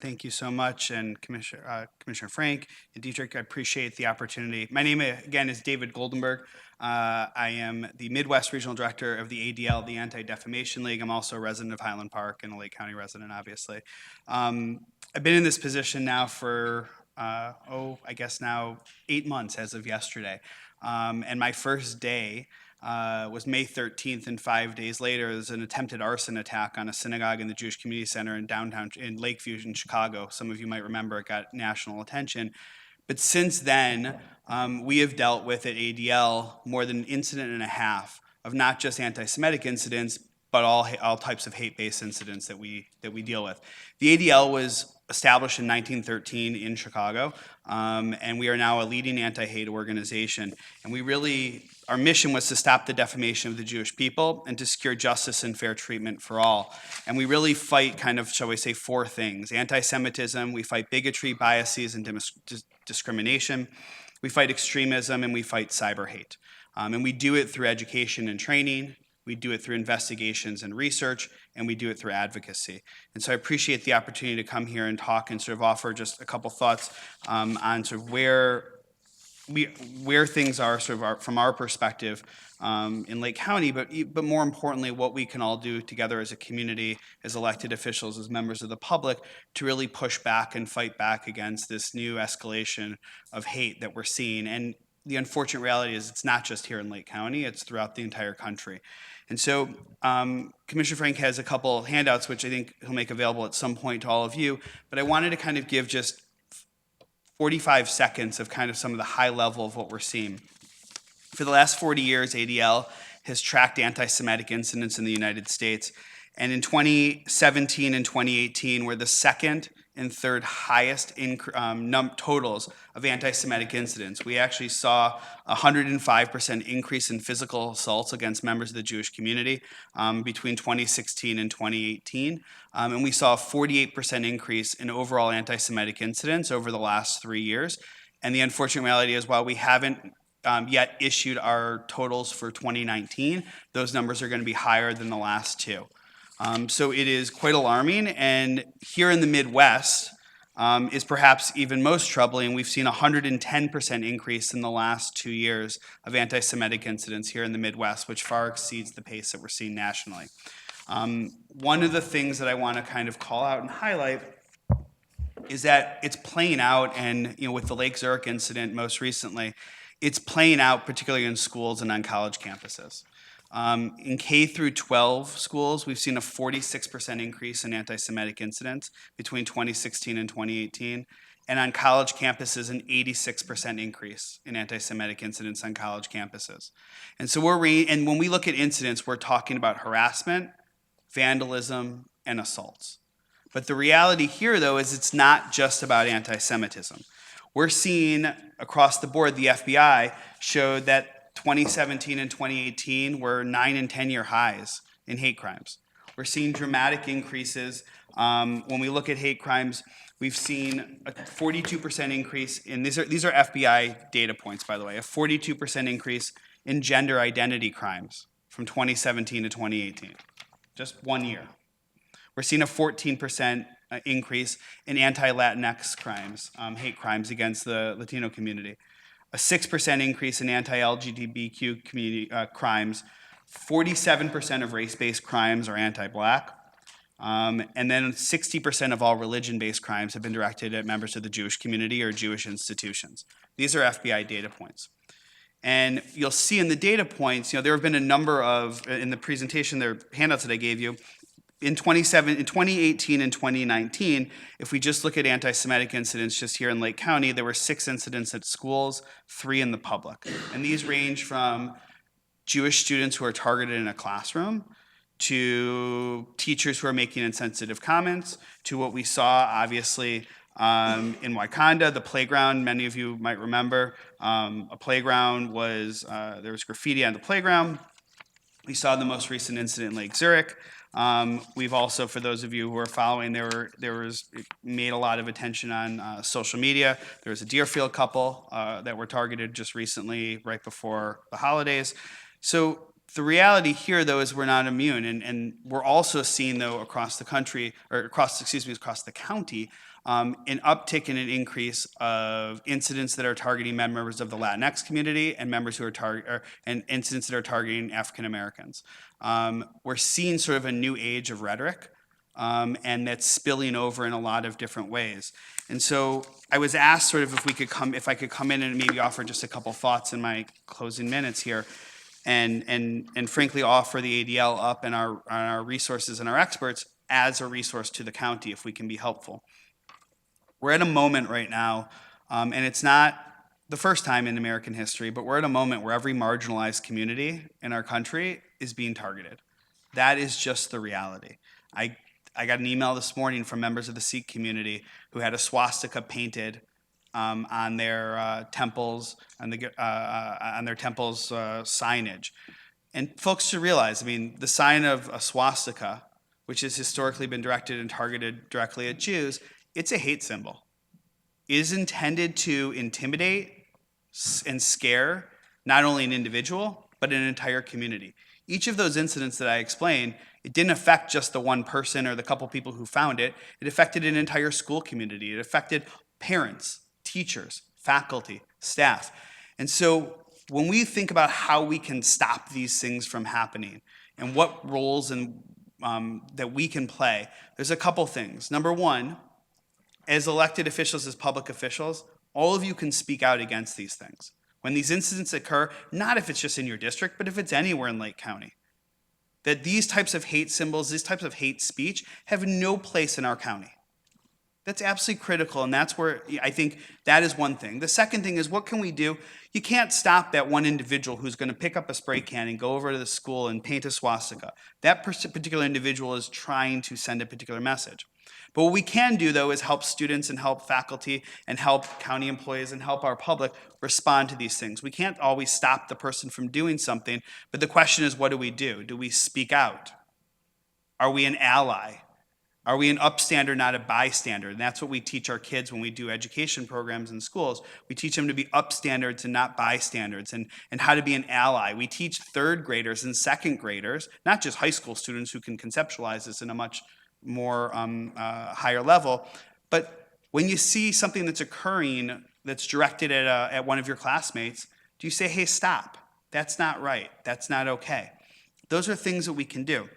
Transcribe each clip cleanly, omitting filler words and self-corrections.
Thank you so much, and Commissioner Frank and Dietrich, I appreciate the opportunity. My name, again, is David Goldenberg. I am the Midwest Regional Director of the ADL, the Anti-Defamation League. I'm also a resident of Highland Park and a Lake County resident, obviously. I've been in this position now for, I guess now 8 months as of yesterday. And my first day was May 13th, and 5 days later, there was an attempted arson attack on a synagogue in the Jewish Community Center in downtown in Lakeview in Chicago. Some of you might remember it got national attention. But since then, we have dealt with at ADL more than an incident and a half of not just anti-Semitic incidents, but all types of hate-based incidents that we deal with. The ADL was established in 1913 in Chicago, and we are now a leading anti-hate organization. And our mission was to stop the defamation of the Jewish people and to secure justice and fair treatment for all. And we really fight kind of, shall we say, four things: anti-Semitism, we fight bigotry, biases, and discrimination, we fight extremism, and we fight cyber hate. And we do it through education and training, we do it through investigations and research, and we do it through advocacy. And so I appreciate the opportunity to come here and talk and sort of offer just a couple thoughts on sort of where things are from our perspective in Lake County, but more importantly, what we can all do together as a community, as elected officials, as members of the public, to really push back and fight back against this new escalation of hate that we're seeing. And the unfortunate reality is it's not just here in Lake County, it's throughout the entire country. And so Commissioner Frank has a couple handouts, which I think he'll make available at some point to all of you, but I wanted to kind of give just 45 seconds of kind of some of the high level of what we're seeing. For the last 40 years, ADL has tracked anti-Semitic incidents in the United States. And in 2017 and 2018, we're the second and third highest totals of anti-Semitic incidents. We actually saw a 105% increase in physical assaults against members of the Jewish community between 2016 and 2018. And we saw a 48% increase in overall anti-Semitic incidents over the last 3 years. And the unfortunate reality is, while we haven't yet issued our totals for 2019, those numbers are going to be higher than the last two. So it is quite alarming, and here in the Midwest is perhaps even most troubling. We've seen a 110% increase in the last 2 years of anti-Semitic incidents here in the Midwest, which far exceeds the pace that we're seeing nationally. One of the things that I want to kind of call out and highlight is that it's playing out, and with the Lake Zurich incident most recently, it's playing out particularly in schools and on college campuses. In K through 12 schools, we've seen a 46% increase in anti-Semitic incidents between 2016 and 2018, and on college campuses, an 86% increase in anti-Semitic incidents on college campuses. And so and when we look at incidents, we're talking about harassment, vandalism, and assaults. But the reality here, though, is it's not just about anti-Semitism. We're seeing across the board, the FBI showed that 2017 and 2018 were 9 and 10-year highs in hate crimes. We're seeing dramatic increases. When we look at hate crimes, we've seen a 42% increase in, these are FBI data points, by the way, a 42% increase in gender identity crimes from 2017 to 2018, just 1 year. We're seeing a 14% increase in anti-Latinx crimes, hate crimes against the Latino community. A 6% increase in anti-LGBTQ community crimes. 47% of race-based crimes are anti-Black. And then 60% of all religion-based crimes have been directed at members of the Jewish community or Jewish institutions. These are FBI data points. And you'll see in the data points, there have been a number of, in the presentation, there are handouts that I gave you. In 2018 and 2019, if we just look at anti-Semitic incidents just here in Lake County, there were 6 incidents at schools, 3 in the public. And these range from Jewish students who are targeted in a classroom, to teachers who are making insensitive comments, to what we saw, obviously, in Wakanda, the playground. Many of you might remember a playground there was graffiti on the playground. We saw the most recent incident in Lake Zurich. We've also, for those of you who are following, it made a lot of attention on social media. There was a Deerfield couple that were targeted just recently, right before the holidays. So the reality here, though, is we're not immune, and we're also seeing, though, across the country, or across the county, an uptick and an increase of incidents that are targeting members of the Latinx community and members who are and incidents that are targeting African Americans. We're seeing sort of a new age of rhetoric, and that's spilling over in a lot of different ways. And so I was asked sort of if I could come in and maybe offer just a couple thoughts in my closing minutes here, and frankly offer the ADL up and our resources and our experts as a resource to the county if we can be helpful. We're at a moment right now, and it's not the first time in American history, but we're at a moment where every marginalized community in our country is being targeted. That is just the reality. I got an email this morning from members of the Sikh community who had a swastika painted on their temples, on their temples' signage. And folks should realize, I mean, the sign of a swastika, which has historically been directed and targeted directly at Jews, it's a hate symbol. It is intended to intimidate and scare not only an individual, but an entire community. Each of those incidents that I explained, it didn't affect just the one person or the couple people who found it. It affected an entire school community. It affected parents, teachers, faculty, staff. And so when we think about how we can stop these things from happening and what roles that we can play, there's a couple things. Number one, as elected officials, as public officials, all of you can speak out against these things. When these incidents occur, not if it's just in your district, but if it's anywhere in Lake County, that these types of hate symbols, these types of hate speech have no place in our county. That's absolutely critical, and that's where I think that is one thing. The second thing is, what can we do? You can't stop that one individual who's going to pick up a spray can and go over to the school and paint a swastika. That particular individual is trying to send a particular message. But what we can do, though, is help students and help faculty and help county employees and help our public respond to these things. We can't always stop the person from doing something, but the question is, what do we do? Do we speak out? Are we an ally? Are we an upstander, not a bystander? And that's what we teach our kids when we do education programs in schools. We teach them to be upstanders and not bystanders, and how to be an ally. We teach third graders and second graders, not just high school students who can conceptualize this in a much more higher level, but when you see something that's occurring that's directed at one of your classmates, do you say, hey, stop? That's not right. That's not okay. Those are things that we can do.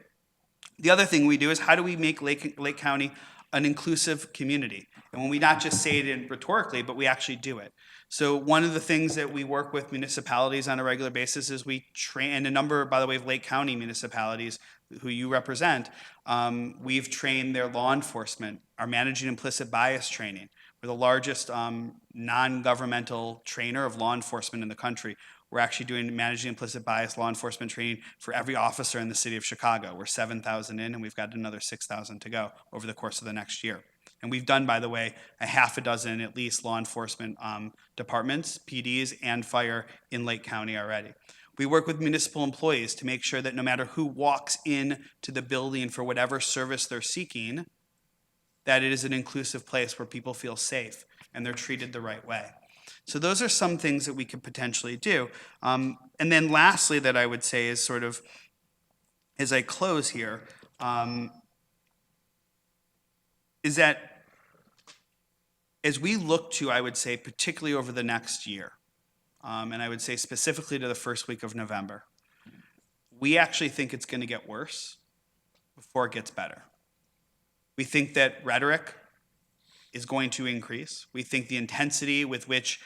The other thing we do is, how do we make Lake County an inclusive community? And when we not just say it rhetorically, but we actually do it. So one of the things that we work with municipalities on a regular basis is we train, and a number, by the way, of Lake County municipalities who you represent, we've trained their law enforcement, our managing implicit bias training. We're the largest non-governmental trainer of law enforcement in the country. We're actually doing managing implicit bias law enforcement training for every officer in the city of Chicago. We're 7,000 in, and we've got another 6,000 to go over the course of the next year. And we've done, by the way, a half a dozen at least law enforcement departments, PDs, and fire in Lake County already. We work with municipal employees to make sure that no matter who walks in to the building for whatever service they're seeking, that it is an inclusive place where people feel safe and they're treated the right way. So those are some things that we could potentially do. And then lastly that I would say is sort of, as I close here, is that as we look to, I would say, particularly over the next year, and I would say specifically to the first week of November, we actually think it's going to get worse before it gets better. We think that rhetoric is going to increase. We think the intensity with which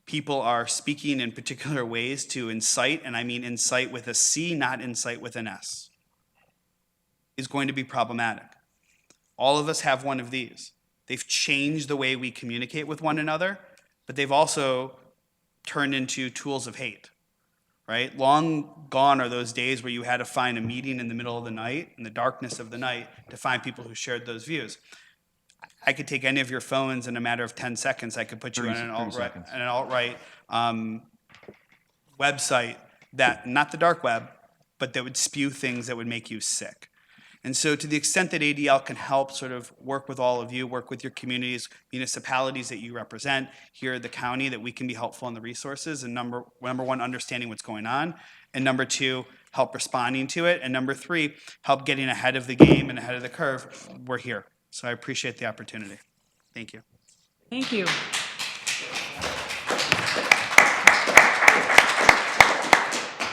people are speaking in particular ways to incite, and I mean incite with a C, not incite with an S, is going to be problematic. All of us have one of these. They've changed the way we communicate with one another, but they've also turned into tools of hate, right? Long gone are those days where you had to find a meeting in the middle of the night, in the darkness of the night, to find people who shared those views. I could take any of your phones in a matter of 10 seconds. I could put you on an alt-right website that, not the dark web, but that would spew things that would make you sick. And so to the extent that ADL can help sort of work with all of you, work with your communities, municipalities that you represent here at the county, that we can be helpful in the resources, and number one, understanding what's going on, and number two, help responding to it, and number three, help getting ahead of the game and ahead of the curve, we're here. So I appreciate the opportunity. Thank you. Thank you.